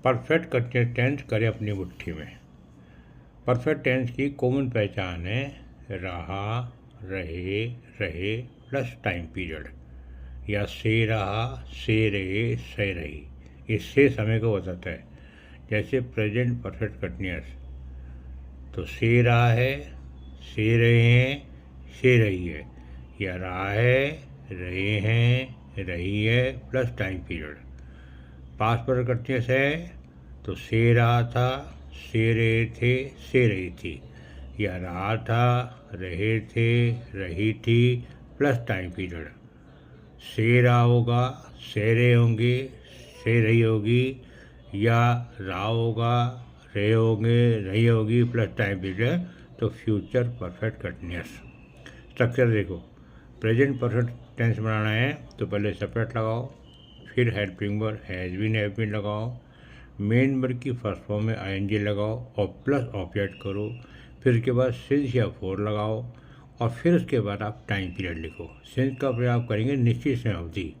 Perfect continuous tense करें अपनी मुट्ठी में। परफेक्ट टेंस की कॉमन पहचान है रहा, रहे, रहे प्लस टाइम पीरियड, या से रहा, से रहे, से रही। इससे समय को बताता है। जैसे प्रेजेंट परफेक्ट कंटिन्यूअस तो से रहा है, से रहे हैं, से रही है, या रहा है, रहे हैं, रही है plus time period. Past perfect continuous है तो से रहा था, से रहे थे, से रही थी, या रहा था, रहे थे, रही थी प्लस टाइम पीरियड। से रहा होगा, से रहे होंगे, से रही होगी, या रहा होगा, रहे होंगे, रही होगी प्लस टाइम पीरियड। तो फ्यूचर परफेक्ट कंटिन्यूअस। स्ट्रक्चर देखो, प्रेजेंट परफेक्ट टेंस बनाना है तो पहले सेपरेट लगाओ, फिर helping verb has been, have been लगाओ, मेन वर्ब की फर्स्ट फॉर्म में आईएनजी लगाओ और प्लस ऑब्जेक्ट करो, फिर उसके बाद सिंस या फॉर लगाओ और फिर उसके बाद आप टाइम पीरियड लिखो। सिंस का प्रयोग करेंगे निश्चित समय अवधि,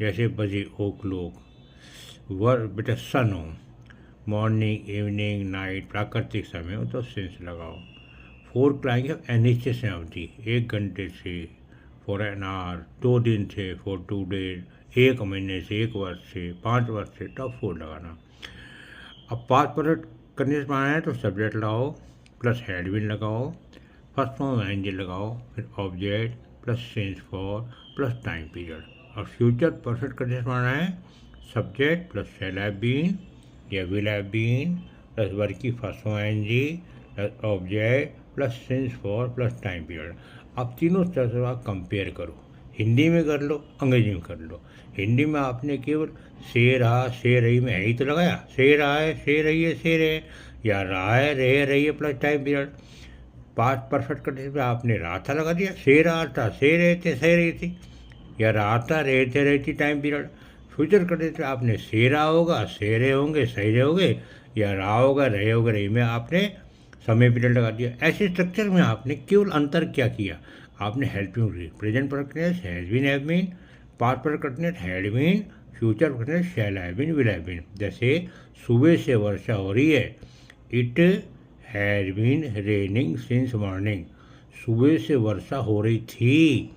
जैसे बजे, ओ क्लॉक, वर्ब बेटा सन हो, मॉर्निंग, इवनिंग, नाइट, प्राकृतिक समय हो तो सिंस लगाओ। फोर लाएंगे अनिश्चित समय अवधि, 1 घंटे से, फॉर एन आवर, 2 दिन से, फॉर 2 डेज, 1 महीने से, 1 वर्ष से, 5 वर्ष से, तब फोर लगाना। अब पास्ट परफेक्ट कंटिन्यूअस बनाना है तो सब्जेक्ट लगाओ प्लस हैड बीन लगाओ, फर्स्ट फॉर्म में एंजल लगाओ, फिर object plus since for plus time period. और फ्यूचर परफेक्ट कंटिन्यूअस बनाना है subject plus shall have been या will have been plus verb की फर्स्ट फॉर्म एनजी plus object plus since for plus time period. अब तीनों तरह से आप कंपेयर करो, हिंदी में कर लो, अंग्रेजी में कर लो। हिंदी में आपने केवल से रहा, से रही में है ही तो लगाया, से रहा है, से रही है, से रहे, या रहा है, रहे, रही है plus time period. Past perfect condition में आपने रहा था लगा दिया, से रहा था, से रहे थे, से रही थी, या रहा था, रहे थे, रही थी टाइम पीरियड। फ्यूचर कंडीशन में आपने से रहा होगा, से रहे होंगे, सही रहे होंगे, या रहा होगा, रहे होगा, रही में आपने समय पीरियड लगा दिया। ऐसे स्ट्रक्चर में आपने केवल अंतर क्या किया, आपने helping present perfect continuous has been, have been, past perfect continuous had been, future perfect continuous shall have been, will have been. जैसे सुबह से वर्षा हो रही है, it had been raining since morning. सुबह से वर्षा हो रही थी,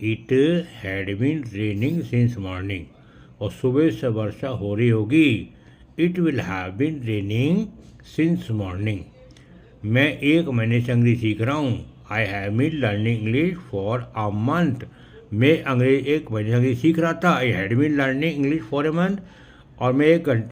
it had been raining since morning. और सुबह से वर्षा हो रही होगी, it will have been raining since morning. मैं 1 महीने से अंग्रेजी सीख रहा हूँ, I have been learning English for a month. मैं अंग्रेजी 1 महीने से अंग्रेजी सीख रहा था, I had been learning English for a month. और मैं 1 घंटे